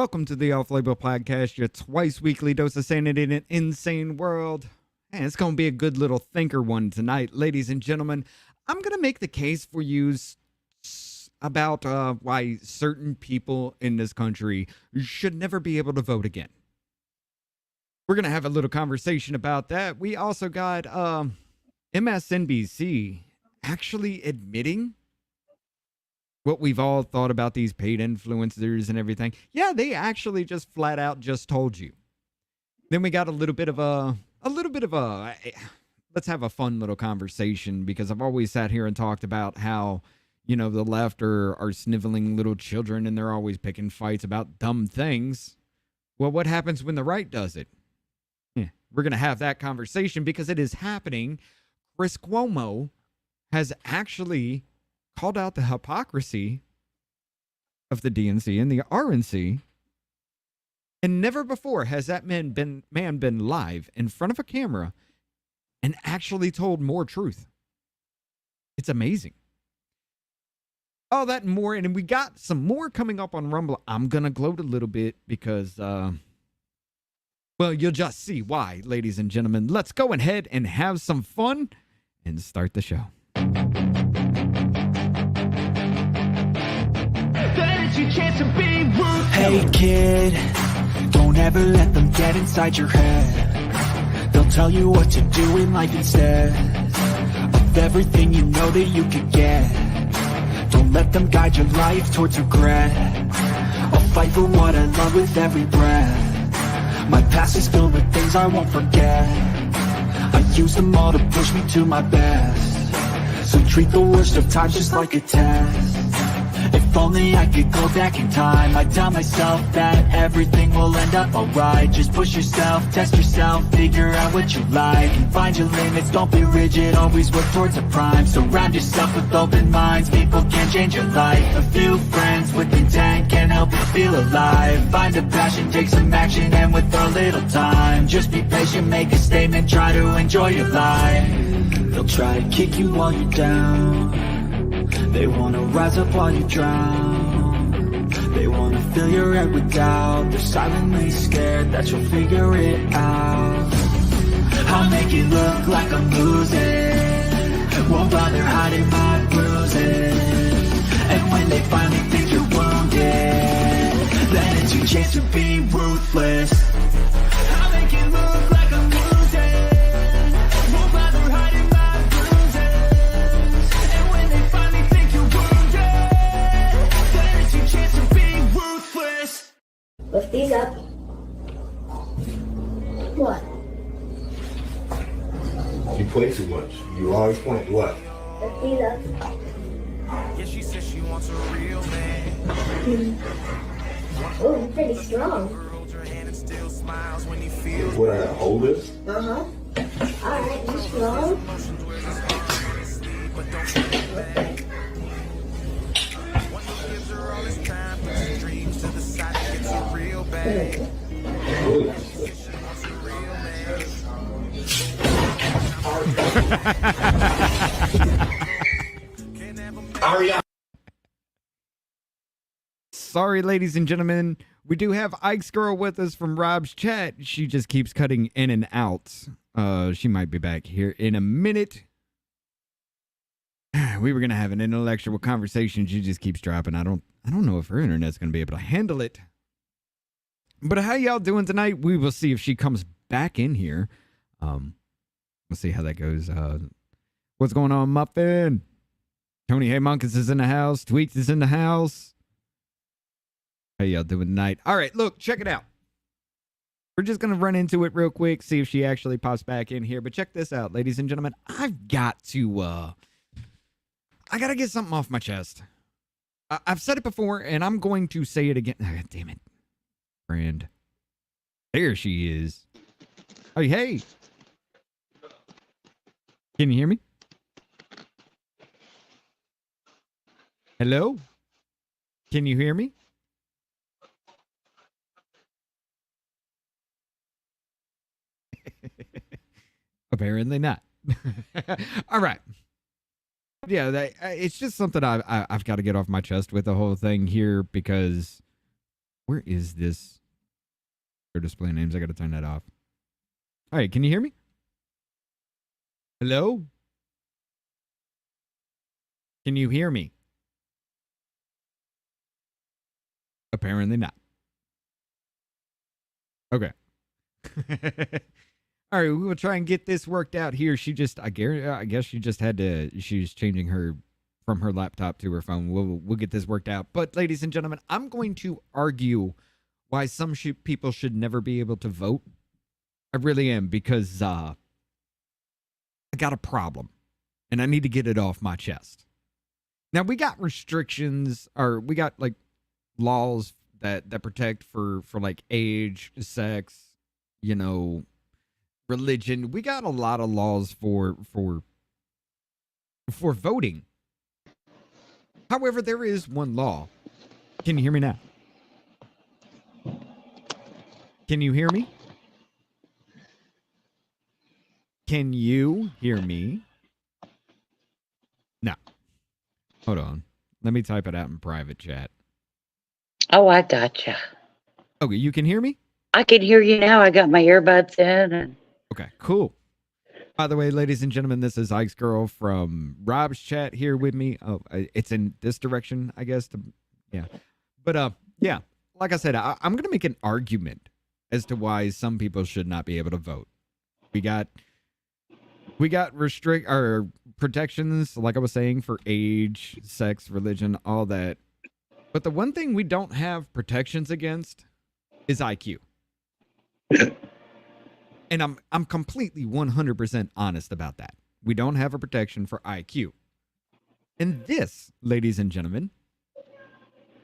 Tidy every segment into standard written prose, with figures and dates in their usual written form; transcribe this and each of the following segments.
Welcome to the Off Label Podcast, your twice weekly dose of sanity in an insane world. And it's going to be a good little thinker one tonight, ladies and gentlemen. I'm going to make the case for you about why certain people in this country should never be able to vote again. We're going to have a little conversation about that. We also got MSNBC actually admitting what we've all thought about these paid influencers and everything. Yeah, they actually just flat out just told you. Then we got a little bit of a let's have a fun little conversation, because I've always sat here and talked about how, you know, the left are sniveling little children and they're always picking fights about dumb things. Well, what happens when the right does it? Yeah, we're going to have that conversation because it is happening. Chris Cuomo has actually called out the hypocrisy of the DNC and the RNC. And never before has that man been live in front of a camera and actually told more truth. It's amazing. All that and more. And we got some more coming up on Rumble. I'm going to gloat a little bit because, well, you'll just see why, ladies and gentlemen. Let's go ahead and have some fun and start the show. Hey kid, don't ever let them get inside your head. They'll tell you what to do in life instead of everything you know that you could get. Don't let them guide your life towards regret. I'll fight for what I love with every breath. My past is filled with things I won't forget. I use them all to push me to my best. So treat the worst of times just like a test. If only I could go back in time, I'd tell myself that everything will end up alright. Just push yourself, test yourself, figure out what you like, and find your limits, don't be rigid, always work towards a prime. Surround yourself with open minds, people can change your life. A few friends with intent can help you feel alive. Find a passion, take some action, and with a little time, just be patient, make a statement, try to enjoy your life. They'll try to kick you while you're down. They wanna rise up while you drown. They wanna fill your head with doubt. They're silently scared that you'll figure it out. I'll make it look like I'm losing, won't bother hiding my bruises. And when they finally think you're wounded, then it's your chance to be ruthless. I'll make it look like I'm losing, won't bother hiding my bruises. And when they finally think you're wounded, then it's your chance to be ruthless. Lift these up. What? You play too much. You always point. What? Lift these up. Yeah, she says she wants a real man. Oh, you're pretty strong. Holds her hand and still smiles when he feels. What I hold this? Uh-huh. Alright, you strong? Really? Ariana. Sorry, ladies and gentlemen. We do have Ike's girl with us from Rob's chat. She just keeps cutting in and out. She might be back here in a minute. We were gonna have an intellectual conversation. She just keeps dropping. I don't know if her internet's gonna be able to handle it. But how y'all doing tonight? We will see if she comes back in here. We'll see how that goes. What's going on, Muffin? Tony Hey Monkus is in the house. Tweets is in the house. How y'all doing tonight? All right, look, check it out. We're just going to run into it real quick, see if she actually pops back in here. But check this out, ladies and gentlemen. I've got to, I got to get something off my chest. I've said it before, and I'm going to say it again. Oh, damn it. Friend. There she is. Oh, hey. Can you hear me? Hello? Can you hear me? Apparently not. All right. Yeah, it's just something I've got to get off my chest with the whole thing here, because Where is this? Their display names. I got to turn that off. All right, can you hear me? Hello? Can you hear me? Apparently not. Okay. All right, we will try and get this worked out here. I guess she just had to. She's changing her from her laptop to her phone. We'll get this worked out. But, ladies and gentlemen, I'm going to argue why some people should never be able to vote. I really am, because I got a problem, and I need to get it off my chest. Now, we got restrictions, or we got like laws that protect for like age, sex, religion. We got a lot of laws for voting. However, there is one law. Can you hear me now? Can you hear me? Can you hear me? No. Hold on. Let me type it out in private chat. Oh, I gotcha. Okay, you can hear me? I can hear you now. I got my earbuds in. And Okay, cool. By the way, ladies and gentlemen, this is Ike's girl from Rob's chat here with me. Oh, it's in this direction, I guess. But yeah, like I said, I'm going to make an argument as to why some people should not be able to vote. We got protections, like I was saying, for age, sex, religion, all that. But the one thing we don't have protections against is IQ. And I'm completely 100% honest about that. We don't have a protection for IQ. And this, ladies and gentlemen,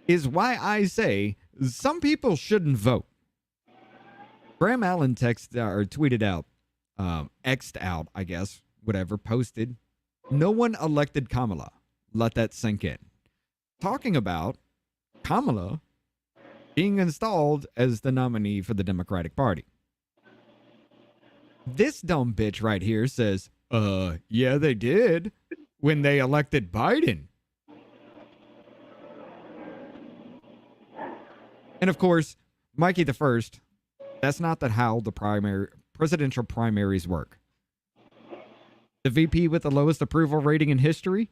is why I say some people shouldn't vote. Graham Allen tweeted out, X'd out, I guess, whatever, posted, "No one elected Kamala. Let that sink in." Talking about Kamala being installed as the nominee for the Democratic Party. This dumb bitch right here says, yeah, they did when they elected Biden. And of course, Mikey the First, that's not how the presidential primaries work. The VP with the lowest approval rating in history,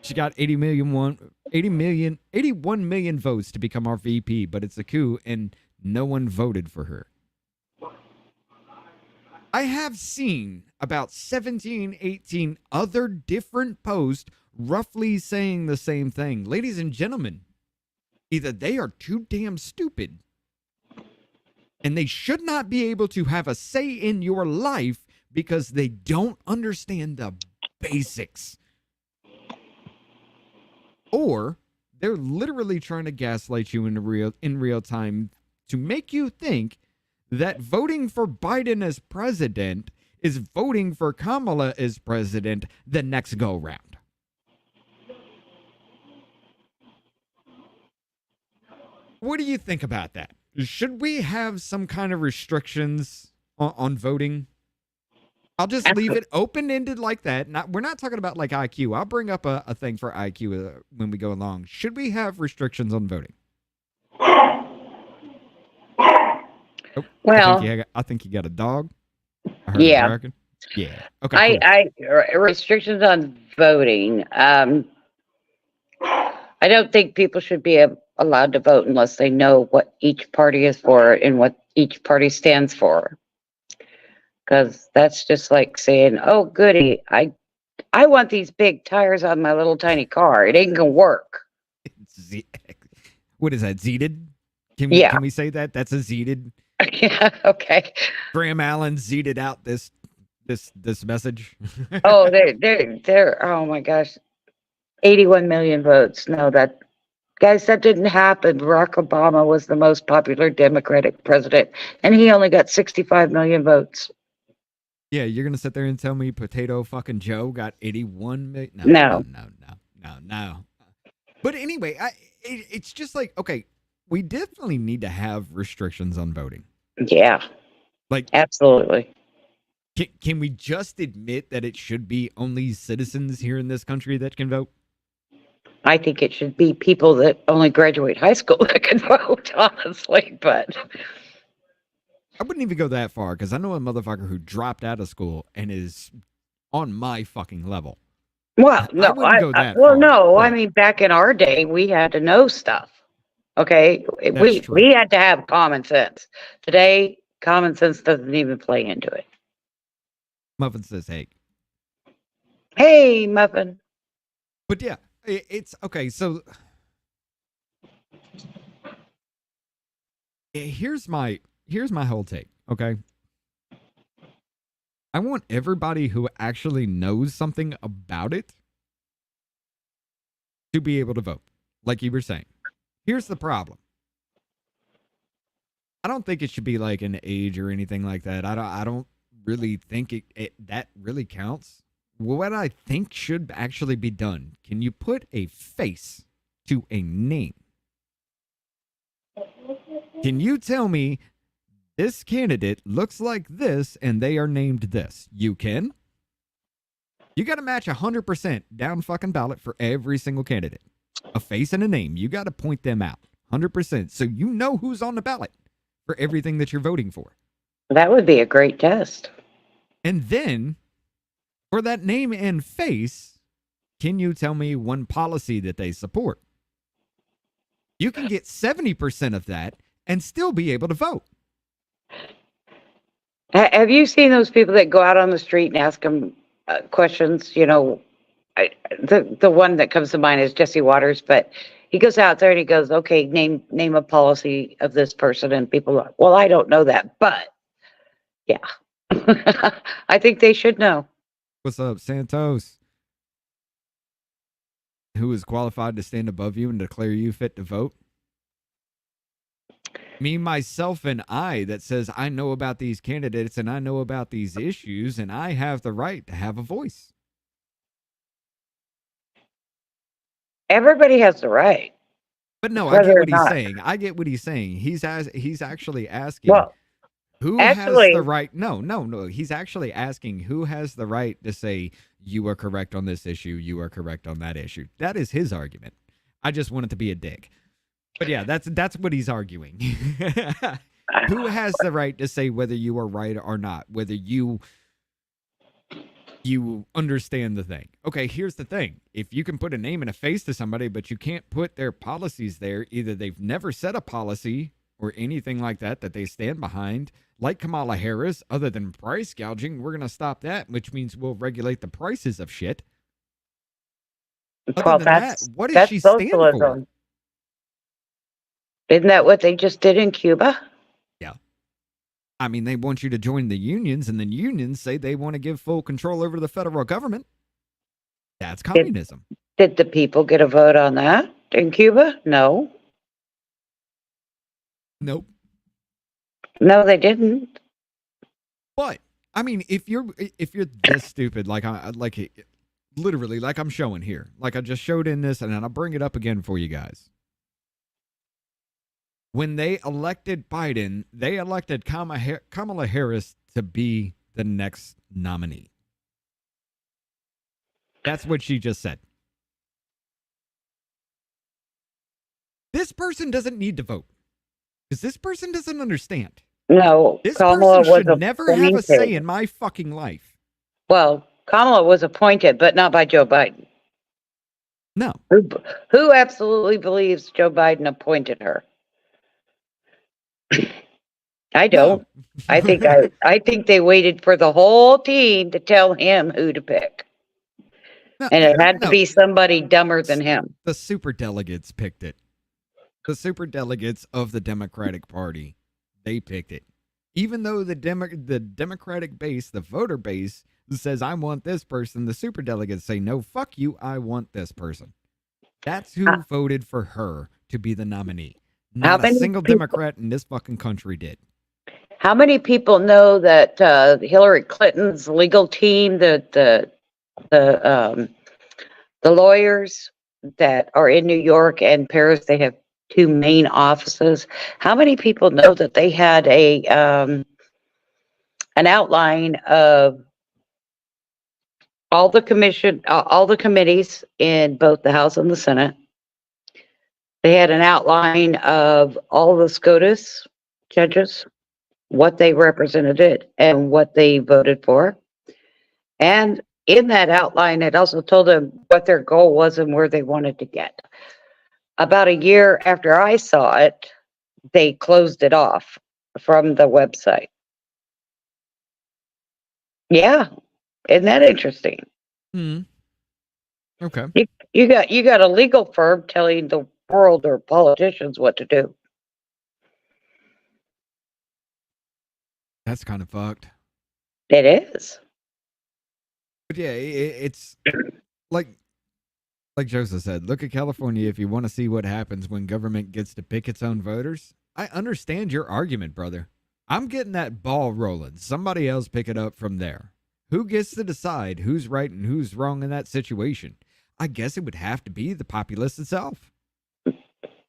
she got 81 million votes to become our VP, but it's a coup and no one voted for her. I have seen about 17, 18 other different posts roughly saying the same thing. Ladies and gentlemen, either they are too damn stupid and they should not be able to have a say in your life because they don't understand the basics. Or they're literally trying to gaslight you in real time to make you think that voting for Biden as president is voting for Kamala as president the next go round. What do you think about that? Should we have some kind of restrictions on voting? I'll just leave it open-ended like that. We're not talking about like IQ. I'll bring up a thing for IQ when we go along. Should we have restrictions on voting? Oh, well, I think you got a dog. I heard yeah. it barking. Yeah. Okay. Cool. Restrictions on voting. I don't think people should be allowed to vote unless they know what each party is for and what each party stands for. Because that's just like saying, "Oh, goody, I want these big tires on my little tiny car. It ain't gonna work." What is that? Zeeted? Can we say that? That's a zeeted. Yeah. Okay. Graham Allen zeeted out this message. Oh, they're. Oh my gosh, 81 million votes. No, that didn't happen. Barack Obama was the most popular Democratic president, and he only got 65 million votes. Yeah, you're gonna sit there and tell me Potato fucking Joe got 81 million? No. But anyway, it's just like, okay, we definitely need to have restrictions on voting. Yeah, like absolutely. Can we just admit that it should be only citizens here in this country that can vote? I think it should be people that only graduate high school that can vote, honestly. But I wouldn't even go that far because I know a motherfucker who dropped out of school and is on my fucking level. well, I no, wouldn't go that well, far. no. I but mean, back in our day, we had to know stuff. Okay, That's we true. had to have common sense. Today, common sense doesn't even play into it. Muffin says, hey. Hey, Muffin. But yeah, it's okay. So here's my whole take. Okay, I want everybody who actually knows something about it to be able to vote, like you were saying. Here's the problem. I don't think it should be like an age or anything like that. I don't really think that really counts. What I think should actually be done, can you put a face to a name? Can you tell me this candidate looks like this and they are named this? You can. You got to match 100% down fucking ballot for every single candidate. A face and a name. You got to point them out 100% so you know who's on the ballot for everything that you're voting for. That would be a great test. And then for that name and face, can you tell me one policy that they support? You can get 70% of that and still be able to vote. Have you seen those people that go out on the street and ask them questions? You know, the one that comes to mind is Jesse Waters, but he goes out there and he goes, "Okay, name a policy of this person," and people are, "Well, I don't know that," but yeah, I think they should know. What's up, Santos? Who is qualified to stand above you and declare you fit to vote? Me, myself, and I that says I know about these candidates and I know about these issues and I have the right to have a voice. Everybody has the right. But no, I Whether get or what he's not. saying. I get what he's saying. He's actually asking Well, who has actually, the right. No. He's actually asking who has the right to say you are correct on this issue, you are correct on that issue. That is his argument. I just want it to be a dick. But yeah, that's what he's arguing. Who has the right to say whether you are right or not, whether you understand the thing. Okay, here's the thing. If you can put a name and a face to somebody, but you can't put their policies there, either they've never set a policy or anything like that they stand behind, like Kamala Harris, other than price gouging, we're going to stop that, which means we'll regulate the prices of shit. well, What does that's she stand for? socialism. Isn't that what they just did in Cuba? Yeah. I mean, they want you to join the unions, and then unions say they want to give full control over the federal government. That's communism. Did the people get a vote on that in Cuba? No. Nope. No, they didn't. But I mean, if you're this stupid, literally, like I'm showing here, like I just showed in this, and then I'll bring it up again for you guys. When they elected Biden, they elected Kamala Harris to be the next nominee. That's what she just said. This person doesn't need to vote because this person doesn't understand. No, This Kamala person was should never have a appointed. say in my fucking life. Well, Kamala was appointed, but not by Joe Biden. No. Who absolutely believes Joe Biden appointed her? I don't. No. I think they waited for the whole team to tell him who to pick. No, And it had to no. be somebody dumber than him. The superdelegates picked it. The superdelegates of the Democratic Party, they picked it. Even though the Democratic base, the voter base, says, I want this person, the superdelegates say, no, fuck you, I want this person. That's who voted for her to be the nominee. Not a single Democrat in this fucking country did. How many people know that Hillary Clinton's legal team, the lawyers that are in New York and Paris, they have two main offices. How many people know that they had an outline of all the committees in both the House and the Senate. They had an outline of all the SCOTUS judges, what they represented and what they voted for. And in that outline, it also told them what their goal was and where they wanted to get. About a year after I saw it, they closed it off from the website. Yeah, isn't that interesting? Hmm. Okay. You got a legal firm telling the world or politicians what to do. That's kind of fucked. It is. But yeah, it's like Joseph said, look at California if you want to see what happens when government gets to pick its own voters. I understand your argument, brother. I'm getting that ball rolling. Somebody else pick it up from there. Who gets to decide who's right and who's wrong in that situation? I guess it would have to be the populace itself.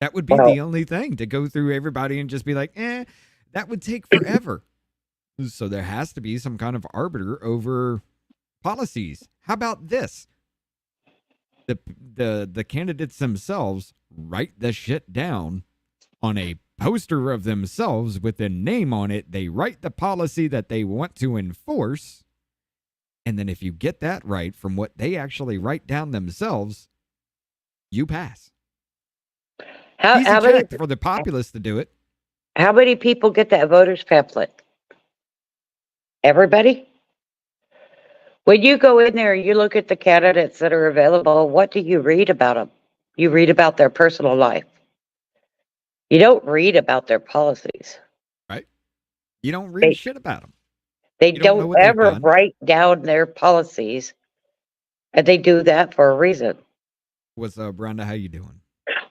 That would be Well, the only thing, to go through everybody and just be like, that would take forever. So there has to be some kind of arbiter over policies. How about this? The candidates themselves write the shit down on a poster of themselves with a name on it. They write the policy that they want to enforce. And then if you get that right from what they actually write down themselves, you pass. Easy how many check for the populace to do it. how many people get that voters pamphlet? Everybody? When you go in there and you look at the candidates that are available, what do you read about them? You read about their personal life. You don't read about their policies. Right? You don't They, read shit about them. they You don't know don't what they've ever done. write down their policies, and they do that for a reason. What's up, Brenda? How you doing?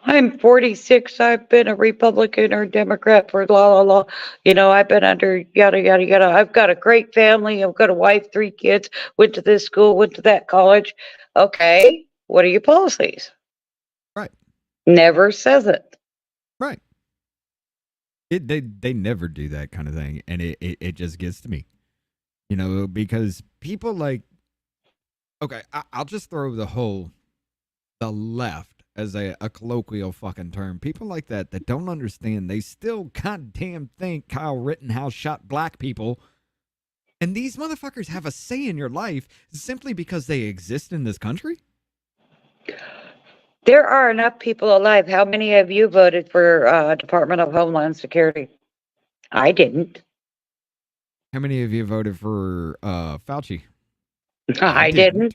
I'm 46. I've been a Republican or Democrat for la la la. I've been under yada yada yada. I've got a great family. I've got a wife, 3 kids. Went to this school. Went to that college. Okay, what are your policies? Right. Never says it. Right. They never do that kind of thing, and it just gets to me. Because people like, okay, I'll just throw the left as a colloquial fucking term. People like that don't understand. They still goddamn think Kyle Rittenhouse shot black people. And these motherfuckers have a say in your life simply because they exist in this country? There are enough people alive. How many of you voted for Department of Homeland Security? I didn't. How many of you voted for Fauci? I didn't.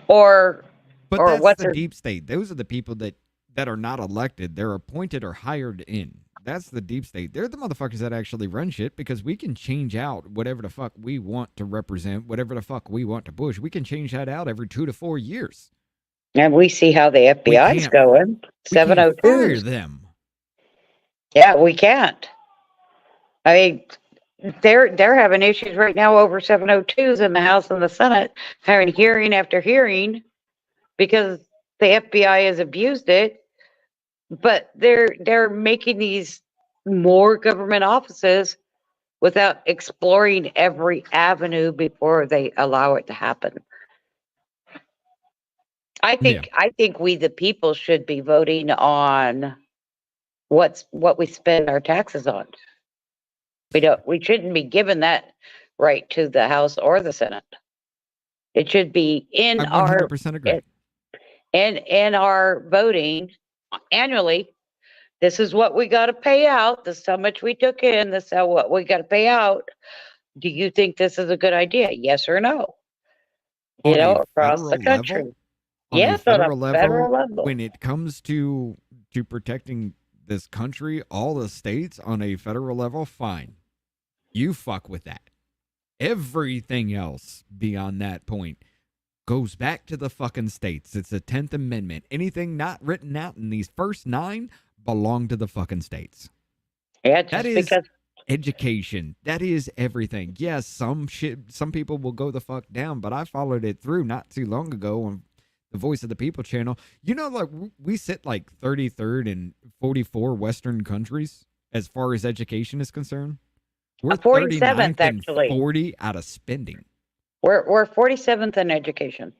or But or that's what's the her deep state. Those are the people that are not elected. They're appointed or hired in. That's the deep state. They're the motherfuckers that actually run shit, because we can change out whatever the fuck we want to represent, whatever the fuck we want to push. We can change that out every 2 to 4 years. And we see how the FBI's going. We can't fire 702s. them. Yeah, we can't. I mean, they're having issues right now over 702s in the House and the Senate, having hearing after hearing because the FBI has abused it. But they're making these more government offices without exploring every avenue before they allow it to happen. I think we the people should be voting on what we spend our taxes on. We shouldn't be given that right to the House or the Senate. It should be in I 100% agree. in our voting annually. This is what we got to pay out. This is how much we took in. This is what we got to pay out. Do you think this is a good idea? Yes or no? Across the country. Yes, on a federal level. When it comes to protecting this country, all the states on a federal level, fine. You fuck with that. Everything else beyond that point goes back to the fucking states. It's the 10th Amendment. Anything not written out in these first 9 belong to the fucking states. Yeah, that is education. That is everything. Yes, some people will go the fuck down, but I followed it through not too long ago on the Voice of the People channel. Like we sit like 33rd in 44 Western countries as far as education is concerned. We're 47th, 39th and actually. 40 out of spending. We're 47th in education.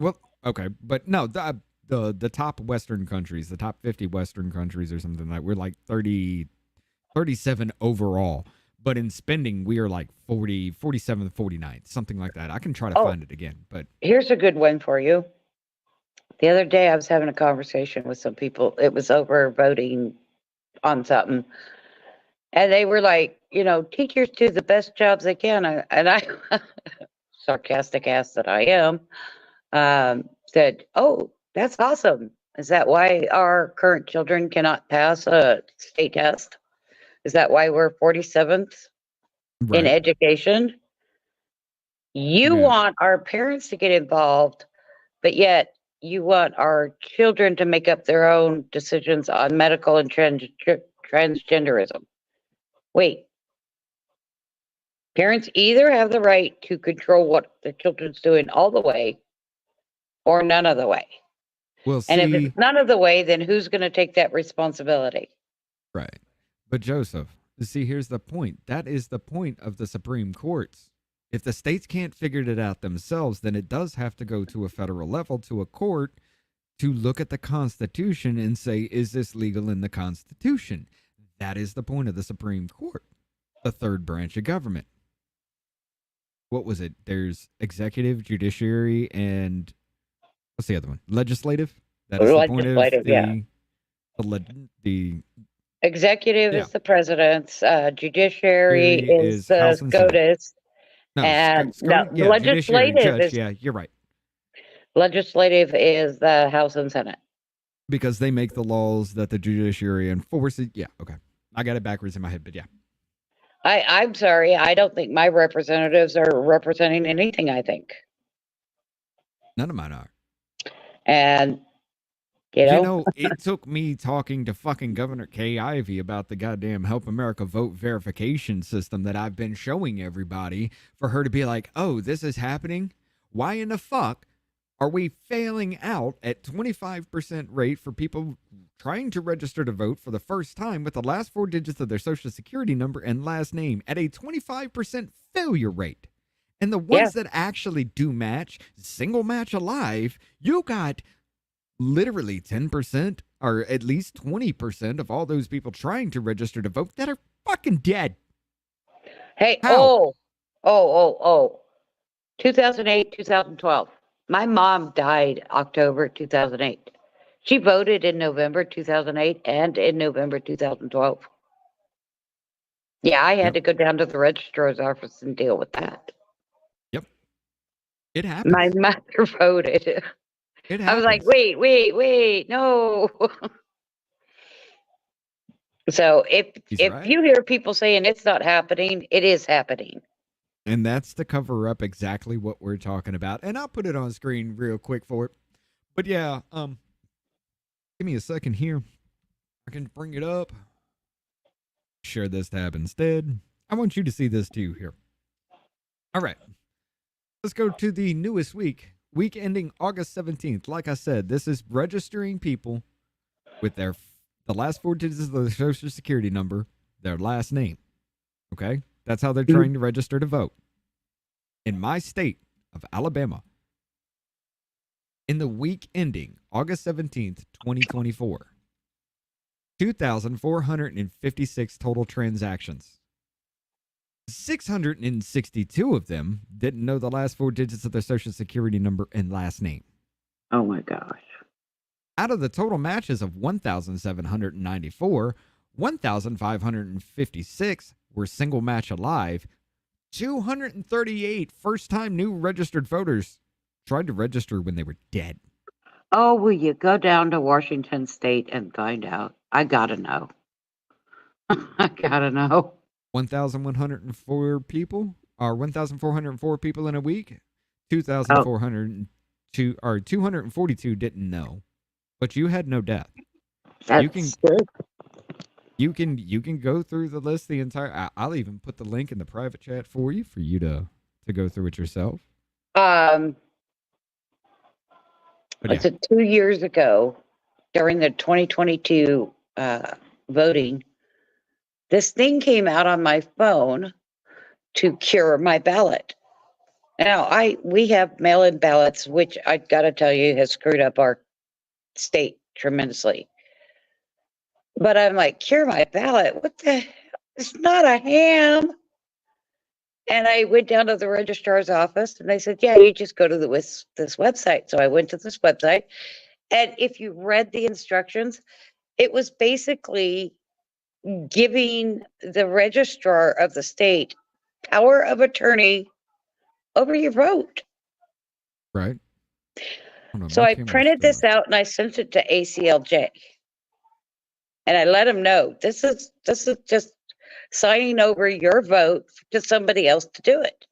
Well, okay, but no, the top Western countries, the top 50 Western countries or something like we're like 37 overall. But in spending, we are like 47, 49, something like that. I can try to Oh, find it again, but here's a good one for you. The other day, I was having a conversation with some people. It was over voting on something. And they were like, teachers do the best jobs they can. And I sarcastic ass that I am, said, "Oh, that's awesome. Is that why our current children cannot pass a state test? Is that why we're 47th in right. education? You Yeah. want our parents to get involved, but yet you want our children to make up their own decisions on medical and transgenderism. Wait, parents either have the right to control what the children's doing all the way or none of the way. Well, And if see, it's none of the way, then who's going to take that responsibility?" right. But Joseph, see, here's the point. That is the point of the Supreme Courts. If the states can't figure it out themselves, then it does have to go to a federal level, to a court, to look at the Constitution and say, is this legal in the Constitution? That is the point of the Supreme Court, the third branch of government. What was it? There's executive, judiciary, and what's the other one? Legislative. That is the point of Legislative, yeah. the Executive yeah. is the president's, judiciary Judiciary is is the House and Senate. SCOTUS, No, and no, yeah, judiciary, judge. Yeah, you're right. legislative is the House and Senate. Because they make the laws that the judiciary enforces. Yeah, okay. I got it backwards in my head, but yeah. I'm sorry, I don't think my representatives are representing anything, I think. None of mine are. And, It took me talking to fucking Governor Kay Ivey about the goddamn Help America Vote verification system that I've been showing everybody for her to be like, oh, this is happening? Why in the fuck are we failing out at 25% rate for people trying to register to vote for the first time with the last four digits of their social security number and last name at a 25% failure rate? And the ones that actually do match, single match alive, you got literally 10% or at least 20% of all those people trying to register to vote that are fucking dead. Hey, How? 2008, 2012. My mom died October 2008. She voted in November 2008 and in November 2012. Yeah, I had Yep. to go down to the registrar's office and deal with that. Yep. It happens. My mother voted. It happens. I was like, wait, no. So if right. you hear people saying it's not happening, it is happening. And that's to cover up exactly what we're talking about. And I'll put it on screen real quick for it. But yeah, give me a second here. I can bring it up. Share this tab instead. I want you to see this too here. All right. Let's go to the newest week ending August 17th. Like I said, this is registering people with the last four digits of their social security number, their last name. Okay? That's how they're trying to register to vote. In my state of Alabama, in the week ending August 17th, 2024, 2,456 total transactions. 662 of them didn't know the last four digits of their social security number and last name. Oh my gosh. Out of the total matches of 1,794, 1,556 were single match alive. 238 first-time new registered voters tried to register when they were dead. Oh, will you go down to Washington State and find out? I gotta know. I gotta know. 1,104 people, or 1,404 people in a week. 2,402 or 242 didn't know, but you had no death. That's good. You can go through the list the entire. I'll even put the link in the private chat for you to go through it yourself. Was it 2 years ago during the 2022 voting? This thing came out on my phone to cure my ballot. Now, we have mail-in ballots, which I got to tell you has screwed up our state tremendously. But I'm like, cure my ballot. What the? It's not a ham. And I went down to the registrar's office and they said, yeah, you just go to this website. So I went to this website. And if you read the instructions, it was basically giving the registrar of the state power of attorney over your vote. Right. Hold on, So my I camera's printed still this out and I sent it to ACLJ. And I let them know this is just signing over your vote to somebody else to do it.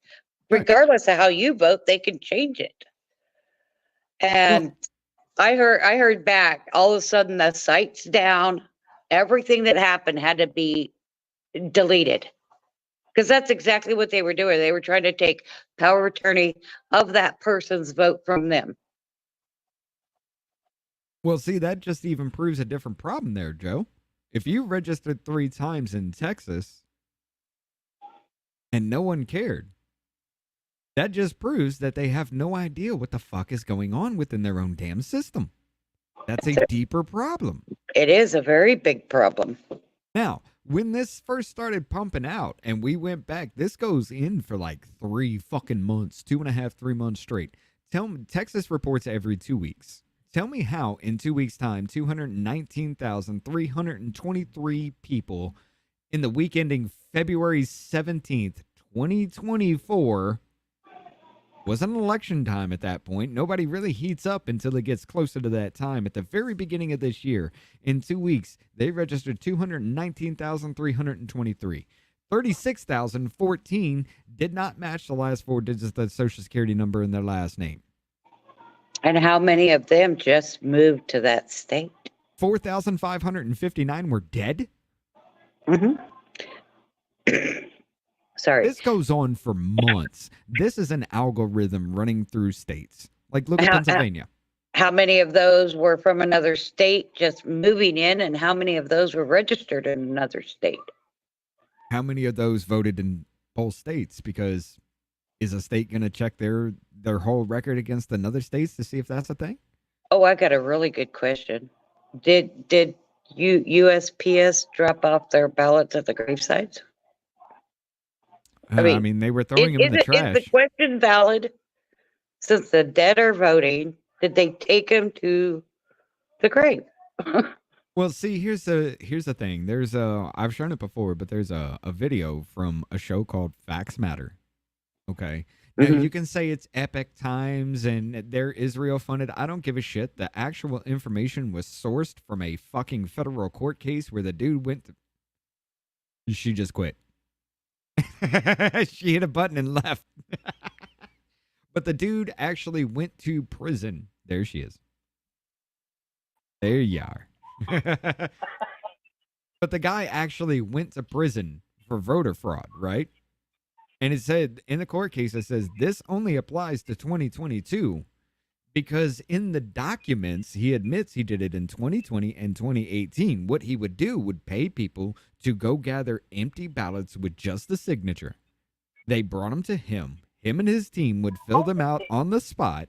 Right. Regardless of how you vote, they can change it. And I heard back, all of a sudden the site's down. Everything that happened had to be deleted. Because that's exactly what they were doing. They were trying to take power of attorney of that person's vote from them. Well, see, that just even proves a different problem there, Joe. If you registered 3 times in Texas and no one cared, that just proves that they have no idea what the fuck is going on within their own damn system. That's a deeper problem. It is a very big problem. Now, when this first started pumping out and we went back, this goes in for like 3 fucking months, 2.5, 3 months straight. Tell me, Texas reports every 2 weeks. Tell me how in 2 weeks' time, 219,323 people in the week ending February 17th, 2024, was an election time at that point. Nobody really heats up until it gets closer to that time. At the very beginning of this year, in 2 weeks, they registered 219,323. 36,014 did not match the last 4 digits of the Social Security number in their last name. And how many of them just moved to that state? 4,559 were dead? Mm-hmm. Sorry. This goes on for months. This is an algorithm running through states. Like, look at Pennsylvania. How many of those were from another state just moving in, and how many of those were registered in another state? How many of those voted in both states? Because is a state going to check their whole record against another states to see if that's a thing? Oh, I got a really good question. Did USPS drop off their ballots at the gravesites? I mean, they were throwing them in the trash. Is the question valid? Since the dead are voting, did they take them to the grave? Well, see, here's the thing. There's I've shown it before, but there's a video from a show called Facts Matter. Okay. Now, you can say it's Epic Times and they're Israel funded. I don't give a shit. The actual information was sourced from a fucking federal court case where the dude went to... She just quit. She hit a button and left. But the dude actually went to prison. There she is. There you are. But the guy actually went to prison for voter fraud, right? And it said in the court case, it says this only applies to 2022 because in the documents, he admits he did it in 2020 and 2018. What he would do would pay people to go gather empty ballots with just the signature. They brought them to him. Him and his team would fill them out on the spot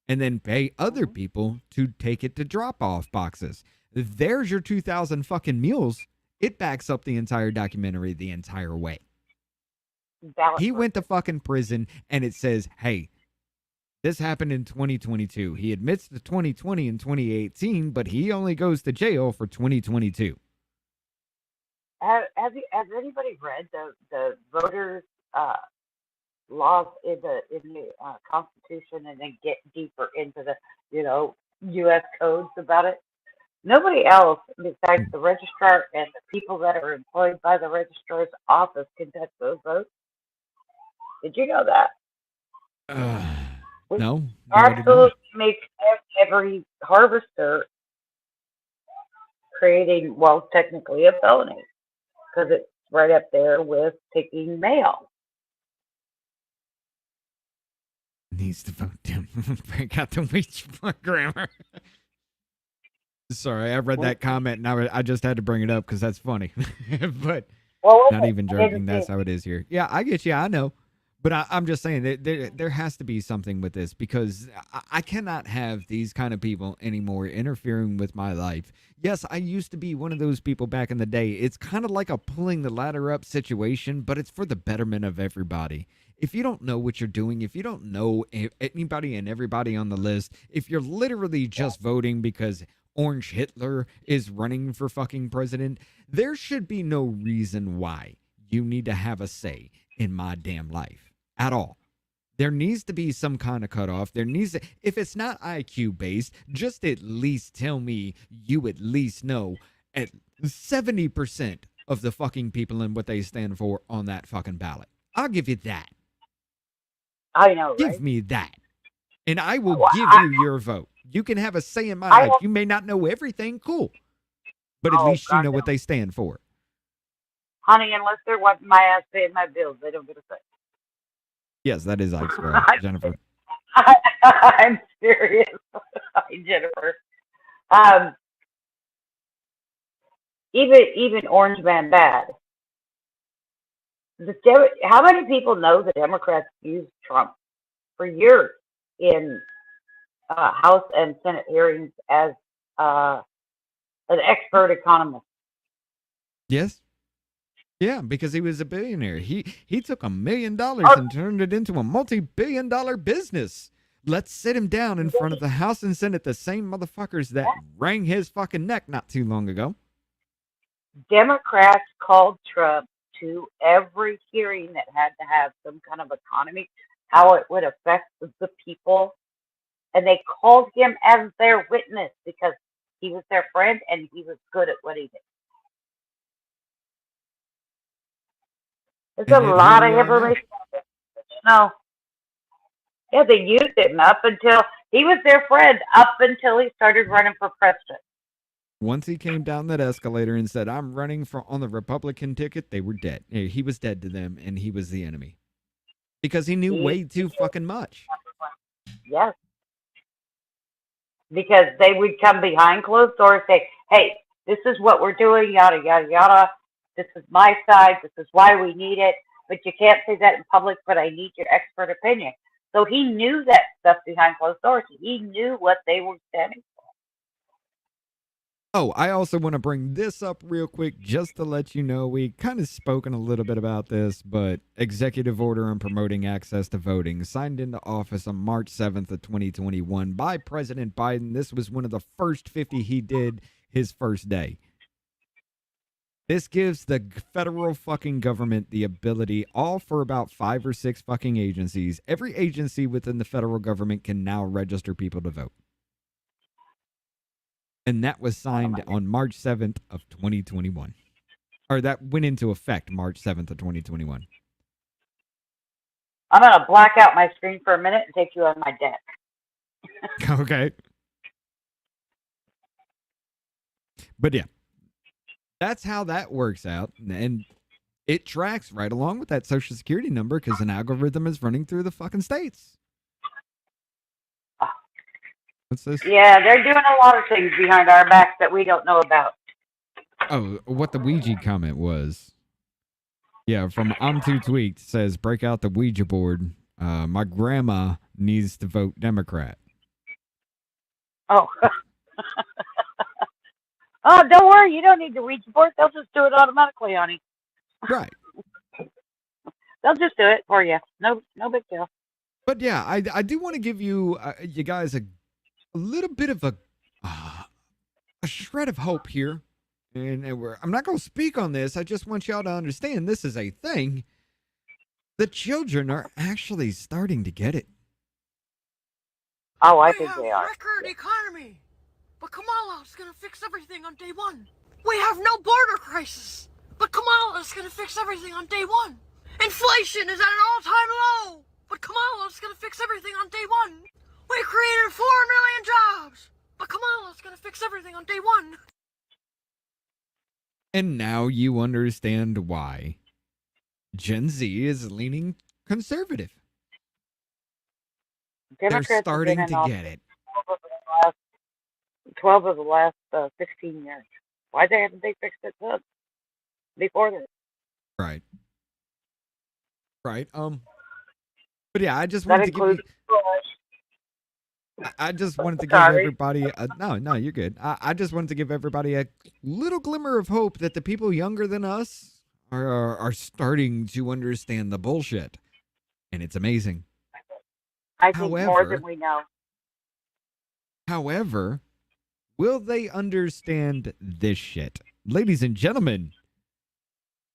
and then pay other people to take it to drop-off boxes. There's your 2,000 fucking mules. It backs up the entire documentary the entire way. He went to fucking prison, and it says, hey, this happened in 2022. He admits to 2020 and 2018, but he only goes to jail for 2022. Has anybody read the voters laws in the Constitution and then get deeper into the U.S. codes about it? Nobody else besides the registrar and the people that are employed by the registrar's office can touch those votes. Did you know that? No. Absolutely makes every harvester creating, well, technically a felony because it's right up there with picking mail. Needs to vote him. Break out the wheat grammar. Sorry, I read that comment and I just had to bring it up because that's funny. But not even joking. That's how it is here. Yeah, I get you. I know. But I'm just saying that there has to be something with this because I cannot have these kind of people anymore interfering with my life. Yes, I used to be one of those people back in the day. It's kind of like a pulling the ladder up situation, but it's for the betterment of everybody. If you don't know what you're doing, if you don't know anybody and everybody on the list, if you're literally just voting because Orange Hitler is running for fucking president, there should be no reason why you need to have a say in my damn life at all. There needs to be some kind of cutoff. There needs to, if it's not IQ based, just at least tell me you at least know at 70% of the fucking people and what they stand for on that fucking ballot. I'll give you that. I know, Give right? me that. And I will Well, give you your vote. You can have a say in my I life. have, You may not know everything, cool. But at oh least you God, know no. what they stand for. Honey, unless they're wanting my ass paying my bills, they don't get a say. Yes, that is Ike's, Jennifer. I'm serious. Hi, Jennifer. Um, even Orange Man bad. How many people know the Democrats used Trump for years in House and Senate hearings as an expert economist? Yes. Yeah, because he was a billionaire. He took $1 million Oh, and turned it into a multi-billion-dollar business. Let's sit him down in front of the House and Senate, the same motherfuckers that wrang his fucking neck not too long ago. Democrats called Trump to every hearing that had to have some kind of economy, how it would affect the people, and they called him as their witness because he was their friend and he was good at what he did. There's And a yet here lot we of are now. information. No, yeah, they used him up until he was their friend up until he started running for president. Once he came down that escalator and said, I'm running for on the Republican ticket, they were dead. He was dead to them, and he was the enemy. Because he knew He, way too fucking much. yes, because they would come behind closed doors and say, hey, this is what we're doing, yada, yada, yada. This is my side. This is why we need it. But you can't say that in public, but I need your expert opinion. So he knew that stuff behind closed doors. He knew what they were standing Oh, I also want to bring this up real quick just to let you know we kind of spoken a little bit about this, but executive order on promoting access to voting signed into office on March 7th of 2021 by President Biden. This was one of the first 50 he did his first day. This gives the federal fucking government the ability, all for about 5 or 6 fucking agencies. Every agency within the federal government can now register people to vote. And that was signed on March 7th of 2021. Or that went into effect March 7th of 2021. for. I'm going to black out my screen for a minute and take you on my deck. Okay. But yeah, that's how that works out. And it tracks right along with that social security number because an algorithm is running through the fucking states. What's this? Yeah, they're doing a lot of things behind our backs that we don't know about. Oh, what the Ouija comment was. Yeah, from I'm Too Tweaked says, break out the Ouija board. My grandma needs to vote Democrat. Oh. Oh, don't worry. You don't need the Ouija board. They'll just do it automatically, honey. Right. They'll just do it for you. No big deal. But yeah, I do want to give you you guys a little bit of a shred of hope here. And I'm not going to speak on this. I just want y'all to understand this is a thing. The children are actually starting to get it. Oh, I We think have they are. record economy, but Kamala's gonna fix everything on day one. We have no border crisis, but Kamala's gonna fix everything on day one. Inflation is at an all-time low, but Kamala's gonna fix everything on day one. We created 4 million jobs, but Kamala's gonna fix everything on day one. And now you understand why Gen Z is leaning conservative. Democrats They're have been starting in to office get it. 12 of the last 15 years. Why haven't they fixed it before this? Right. Right. But yeah, I just That wanted to give you. includes I just wanted to give Sorry. everybody no, you're good. I just wanted to give everybody a little glimmer of hope that the people younger than us are starting to understand the bullshit. And it's amazing. I think more than However, we know. however, will they understand this shit? Ladies and gentlemen,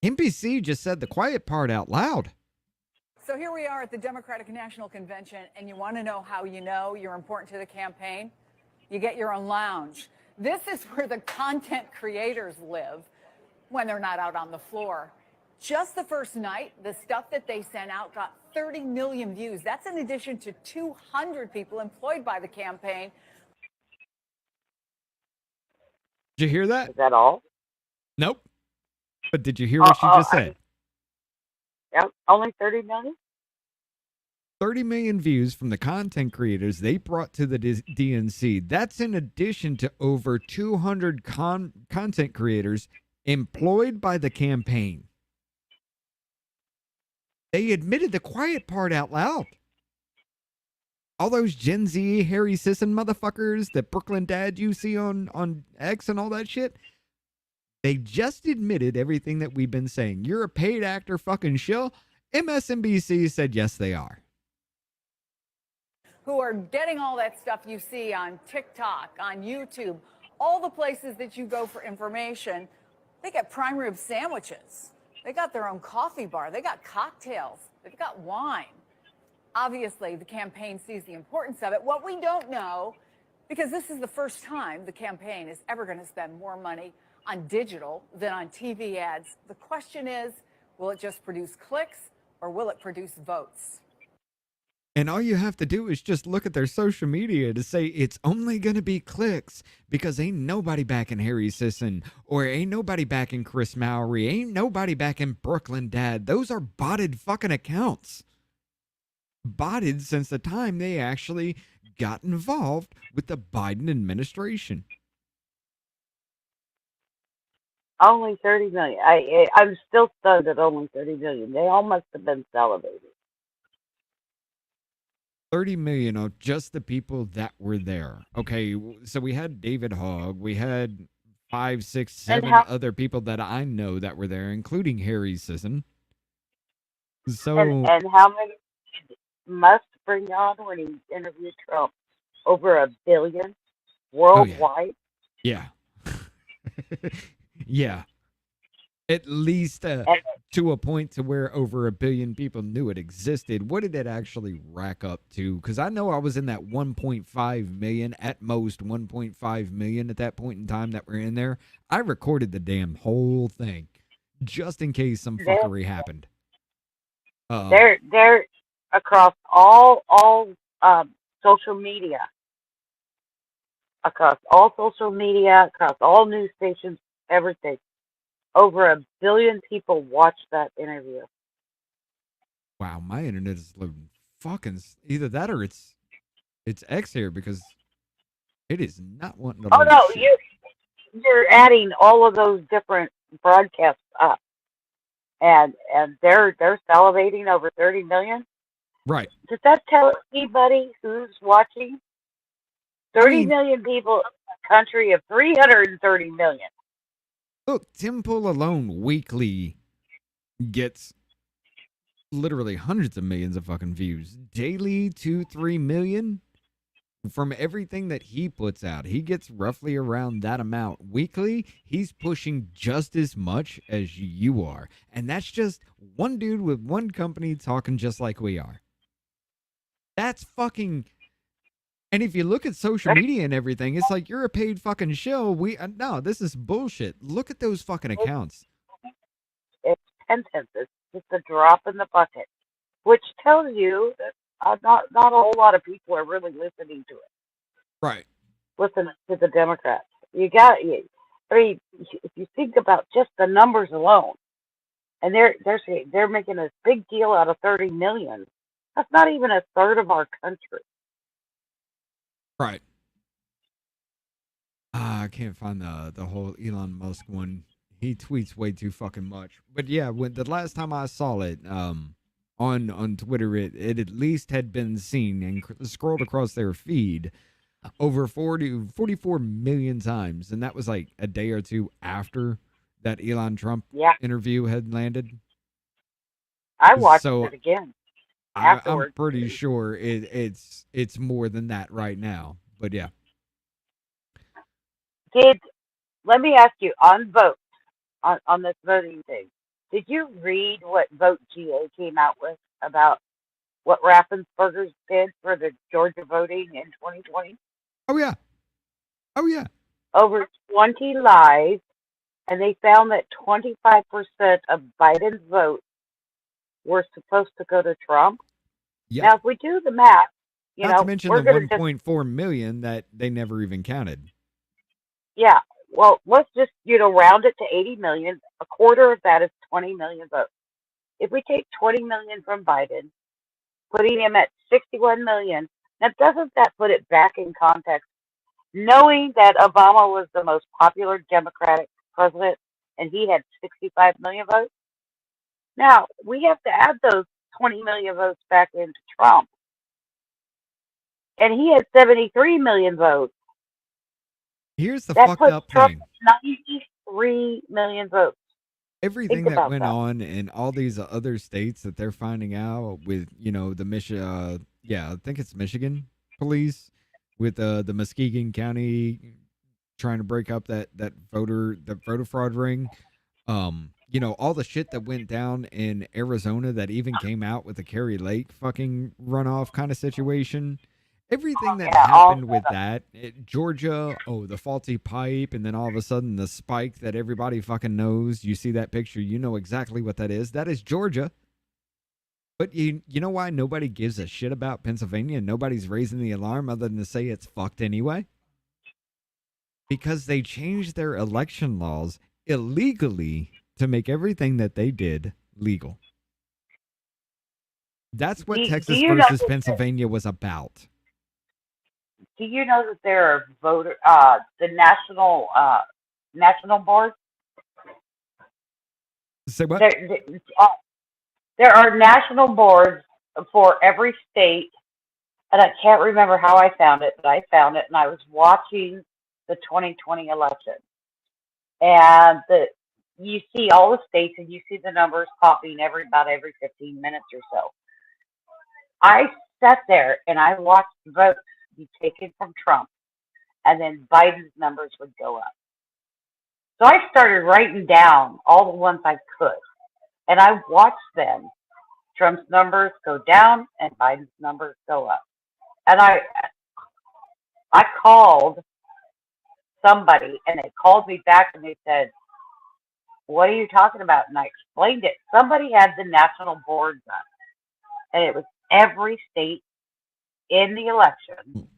NBC just said the quiet part out loud. So here we are at the Democratic National Convention, and you want to know how you know you're important to the campaign? You get your own lounge. This is where the content creators live when they're not out on the floor. Just the first night, the stuff that they sent out got 30 million views. That's in addition to 200 people employed by the campaign. Did you hear that? Is that all? Nope. But did you hear what she just said? Yep, only 30 million? 30 million views from the content creators they brought to the DNC. That's in addition to over 200 content creators employed by the campaign. They admitted the quiet part out loud. All those Gen Z, Harry Sisson motherfuckers, the Brooklyn dad you see on X and all that shit, they just admitted everything that we've been saying. You're a paid actor fucking shill. MSNBC said yes, they are. Who are getting all that stuff you see on TikTok, on YouTube, all the places that you go for information. They get prime rib sandwiches. They got their own coffee bar. They got cocktails. They've got wine. Obviously, the campaign sees the importance of it. What we don't know, because this is the first time the campaign is ever going to spend more money on digital than on TV ads. The question is, will it just produce clicks or will it produce votes? And all you have to do is just look at their social media to say it's only going to be clicks because ain't nobody backing Harry Sisson or ain't nobody backing Chris Mowry, ain't nobody backing Brooklyn Dad. Those are botted fucking accounts. Botted since the time they actually got involved with the Biden administration. Only 30 million. I'm still stunned at only 30 million. They all must have been salivating. 30 million of just the people that were there. Okay, so we had David Hogg. We had 5, 6, 7 other people that I know that were there, including Harry Sisson. So and how many must bring on when he interviewed Trump? Over 1 billion worldwide? Yeah. Yeah. At least to a point to where over 1 billion people knew it existed. What did it actually rack up to? Because I know I was in that 1.5 million, at most 1.5 million at that point in time that were in there. I recorded the damn whole thing just in case some fuckery happened. They're across all social media. Across all social media, across all news stations, everything. Over 1 billion people watched that interview. Wow, my internet is loading fucking either that or it's X here because it is not wanting to load. Oh no, you're adding all of those different broadcasts up, and they're salivating over 30 million. Right. Does that tell anybody who's watching? 30 million people in a country of 330 million. Look, Tim Pool alone weekly gets literally hundreds of millions of fucking views. Daily, 2-3 million from everything that he puts out. He gets roughly around that amount. Weekly, he's pushing just as much as you are. And that's just one dude with one company talking just like we are. That's fucking... And if you look at social media and everything, it's like you're a paid fucking show. No, this is bullshit. Look at those fucking accounts. It's penance. It's just a drop in the bucket, which tells you that not a whole lot of people are really listening to it. Right. Listen to the Democrats. I mean, if you think about just the numbers alone, and they're making a big deal out of 30 million. That's not even a third of our country. Right. I can't find the whole Elon Musk one. He tweets way too fucking much. But yeah, when the last time I saw it, on Twitter, it at least had been seen and scrolled across their feed over 44 million times, and that was like a day or two after that Elon Trump Yeah, interview had landed. I watched So it again I'm afterwards. pretty sure it's more than that right now. But yeah. Did Let me ask you on vote on this voting thing. Did you read what Vote GA came out with about what Raffensperger's did for the Georgia voting in 2020? Oh yeah. Oh yeah. Over 20 lies, and they found that 25% of Biden's votes were supposed to go to Trump. Yep. Now, if we do the math, Not to mention we're the going to just, 1.4 million that they never even counted. yeah, well, let's just, round it to 80 million. A quarter of that is 20 million votes. If we take 20 million from Biden, putting him at 61 million, now doesn't that put it back in context? Knowing that Obama was the most popular Democratic president and he had 65 million votes, now we have to add those 20 million votes back into Trump. And he had 73 million votes. Here's the That fucked puts up Trump thing. at 93 million votes. Everything Think that about went that. on in all these other states that they're finding out with, the yeah, I think it's Michigan police with the Muskegon County trying to break up that voter fraud ring. All the shit that went down in Arizona that even came out with the Kerry Lake fucking runoff kind of situation. Everything that Yeah, all happened with that, Georgia, the faulty pipe, and then all of a sudden the spike that everybody fucking knows. You see that picture, you know exactly what that is. That is Georgia. But you know why nobody gives a shit about Pennsylvania and nobody's raising the alarm other than to say it's fucked anyway? Because they changed their election laws illegally to make everything that they did legal. That's what do Texas you know versus that Pennsylvania was about. do you know that there are the national board? Say what? There are national boards for every state, and I can't remember how I found it, but I found it, and I was watching the 2020 election, and you see all the states, and you see the numbers popping about every 15 minutes or so. I sat there and I watched votes be taken from Trump, and then Biden's numbers would go up. So I started writing down all the ones I could, and I watched them. Trump's numbers go down and Biden's numbers go up. And I called somebody, and they called me back and they said, "What are you talking about?" And I explained it. Somebody had the national boards up, and it was every state in the election.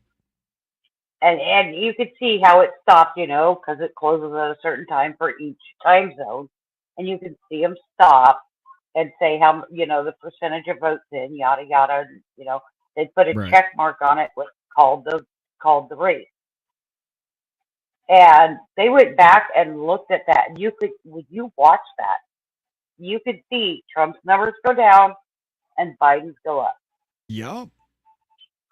And you could see how it stopped, because it closes at a certain time for each time zone. And you could see them stop and say how, the percentage of votes in, yada, yada. And, they'd put a Right. check mark on it, what's called the race. And they went back and looked at that. And when you watch that, you could see Trump's numbers go down and Biden's go up. Yup.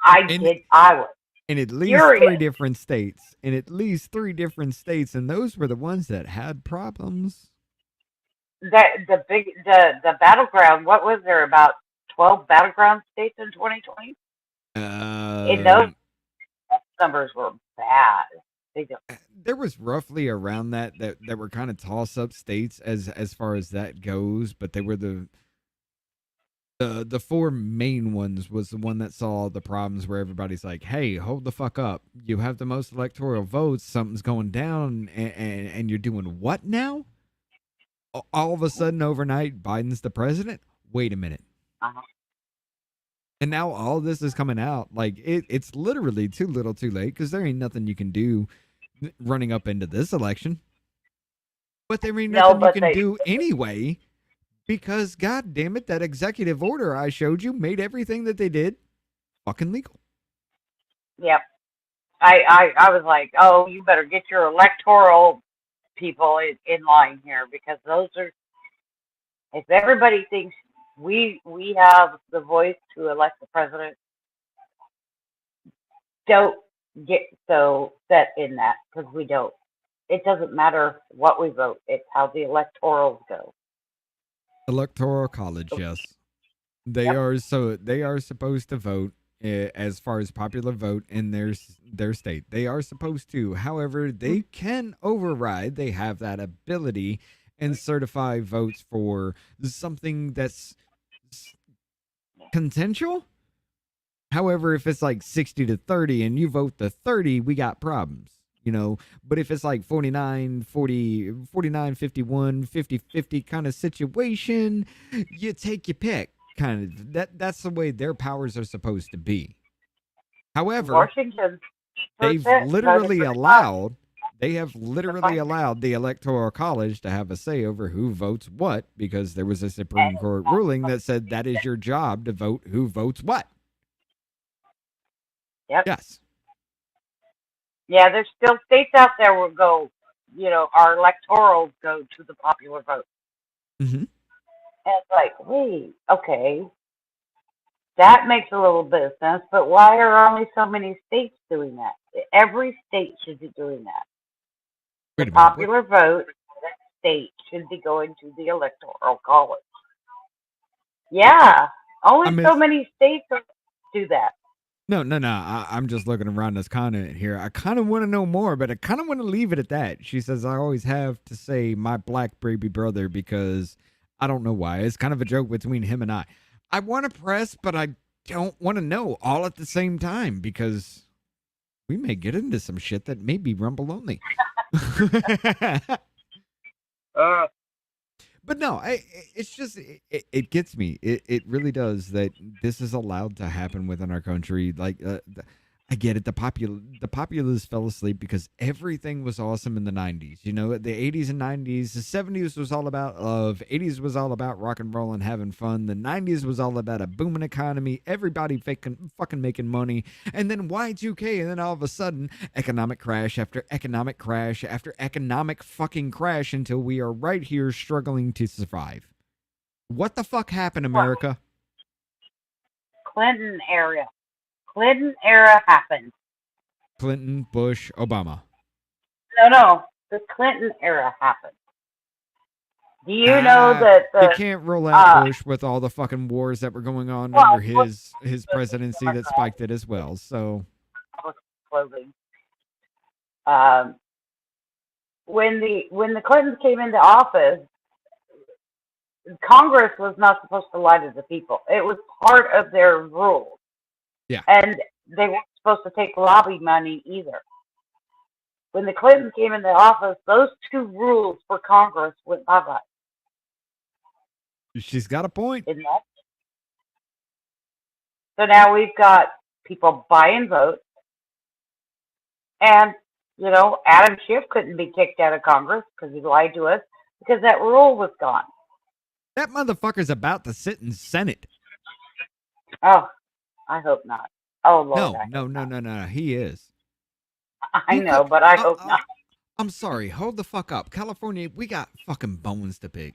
I was In at least furious. three different states. And those were the ones that had problems. The battleground. What was there, about 12 battleground states in 2020? In those numbers were bad. There was roughly around that were kind of toss up states as far as that goes, but they were the four main ones was the one that saw the problems where everybody's like, hey, hold the fuck up. You have the most electoral votes. Something's going down and you're doing what now? All of a sudden overnight, Biden's the president? Wait a minute. Uh-huh. And now all this is coming out. Like, it's literally too little too late because there ain't nothing you can do running up into this election. But there ain't nothing you can do anyway because, God damn it, that executive order I showed you made everything that they did fucking legal. Yep. I was like, oh, you better get your electoral people in line here, because those are, if everybody thinks we have the voice to elect the president. Don't get so set in that because we don't. It doesn't matter what we vote. It's how the electorals go. Electoral college, yes. They Yep. are supposed to vote as far as popular vote in their state. They are supposed to. However, they can override. They have that ability and certify votes for something that's contentious. However, if it's like 60 to 30 and you vote the 30, we got problems, you know. But if it's like 49, 40, 49, 51, 50, 50 kind of situation, you take your pick. Kind of that's the way their powers are supposed to be. However, Washington they've percent literally voted for allowed they have literally Trump. allowed the electoral college to have a say over who votes what because there was a Supreme Court ruling that said that is your job to vote who votes what. Yep. Yes. Yeah, there's still states out there will go, our electorals go to the popular vote. Mm-hmm. And it's like, wait, okay, that makes a little bit of sense, but why are only so many states doing that? Every state should be doing that. Wait The a minute. popular vote, that state should be going to the electoral college. Yeah, only so many states do that. No. I'm just looking around this comment here. I kind of want to know more, but I kind of want to leave it at that. She says, I always have to say my black baby brother because I don't know why. It's kind of a joke between him and I. I want to press, but I don't want to know all at the same time because we may get into some shit that may be rumble only. But no, it's just it gets me. It really does that this is allowed to happen within our country. Like I get it. The populace fell asleep because everything was awesome in the 90s. You know, the 80s and 90s, the 70s was all about love. 80s was all about rock and roll and having fun. The 90s was all about a booming economy. Everybody fucking making money. And then Y2K, and then all of a sudden, economic crash after economic crash after economic fucking crash until we are right here struggling to survive. What the fuck happened, America? Clinton era happened. Clinton, Bush, Obama. No, the Clinton era happened. Do you know that you can't rule out Bush with all the fucking wars that were going on under his presidency that spiked it as well. So, clothing. When the Clintons came into office, Congress was not supposed to lie to the people. It was part of their rules. Yeah. And they weren't supposed to take lobby money either. When the Clintons came into office, those two rules for Congress went bye-bye. She's got a point. Isn't that? So now we've got people buying votes. And, Adam Schiff couldn't be kicked out of Congress because he lied to us because that rule was gone. That motherfucker's about to sit in Senate. Oh, I hope not. Oh, Lord. No. He is. I know, but I hope not. I'm sorry. Hold the fuck up. California, we got fucking bones to pick.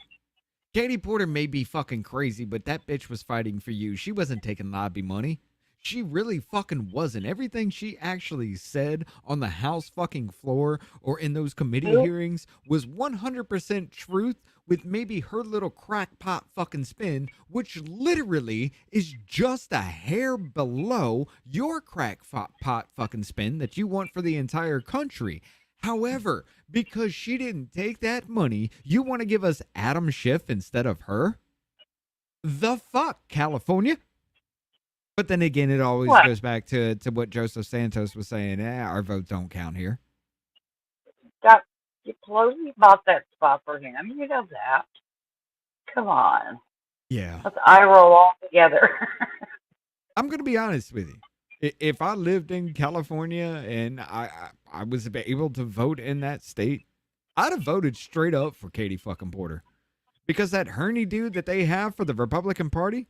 Katie Porter may be fucking crazy, but that bitch was fighting for you. She wasn't taking lobby money. She really fucking wasn't. Everything she actually said on the House fucking floor or in those committee hearings was 100% truth with maybe her little crackpot fucking spin, which literally is just a hair below your crackpot fucking spin that you want for the entire country. However, because she didn't take that money, you want to give us Adam Schiff instead of her? The fuck, California? But then again, it always goes back to what Joseph Santos was saying. Our votes don't count here. Pelosi bought that spot for him. You know that. Come on. Yeah. Let's eye roll all together. I'm going to be honest with you. If I lived in California and I was able to vote in that state, I'd have voted straight up for Katie fucking Porter. Because that Herney dude that they have for the Republican Party,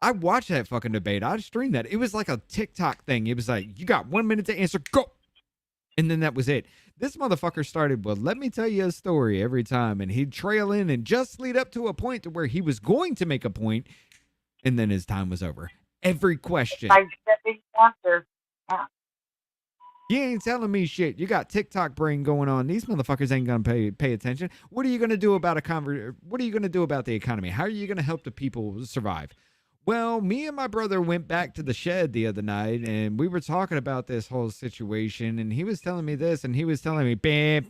I watched that fucking debate. I streamed that. It was like a TikTok thing. It was like, you got 1 minute to answer, go. And then that was it. This motherfucker started, well, let me tell you a story every time. And he'd trail in and just lead up to a point to where he was going to make a point, and then his time was over. Every question. By stepping answer. Yeah. You ain't telling me shit. You got TikTok brain going on. These motherfuckers ain't gonna pay attention. What are you gonna do about what are you gonna do about the economy? How are you gonna help the people survive? Well, me and my brother went back to the shed the other night, and we were talking about this whole situation, and he was telling me this, and he was telling me, babe,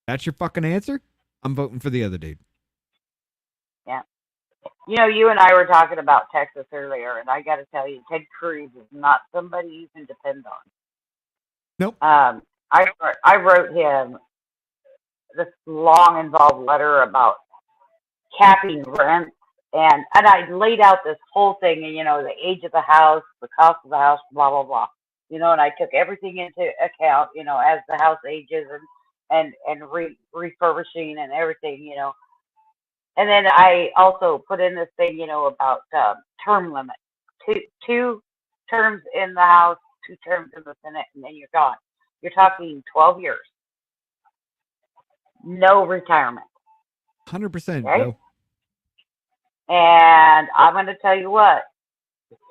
that's your fucking answer? I'm voting for the other dude. Yeah. You know, you and I were talking about Texas earlier, and I got to tell you, Ted Cruz is not somebody you can depend on. Nope. I wrote him this long, involved letter about capping rent, and I laid out this whole thing, and the age of the house, the cost of the house, blah blah blah. And I took everything into account, as the house ages and refurbishing and everything. And then I also put in this thing, about term limit. Two terms in the House, 2 terms in the Senate, and then you're gone. You're talking 12 years. No retirement. 100%, Right? Joe. And I'm going to tell you what.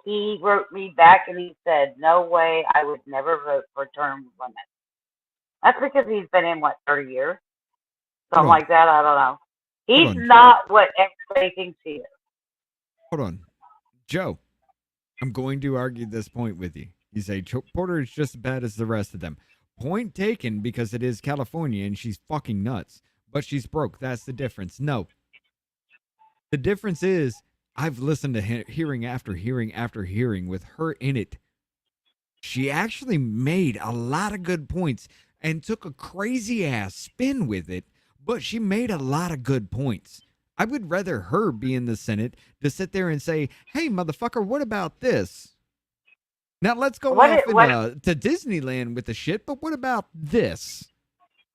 He wrote me back and he said, no way, I would never vote for term limit. That's because he's been in, 30 years? Something like that, I don't know. He's not what everybody thinks he is. Hold on. Joe, I'm going to argue this point with you. You say Porter is just as bad as the rest of them. Point taken, because it is California and she's fucking nuts. But she's broke. That's the difference. No. The difference is I've listened to hearing after hearing after hearing with her in it. She actually made a lot of good points and took a crazy ass spin with it, but she made a lot of good points. I would rather her be in the Senate to sit there and say, hey, motherfucker, what about this? Now let's go to Disneyland with the shit, but what about this?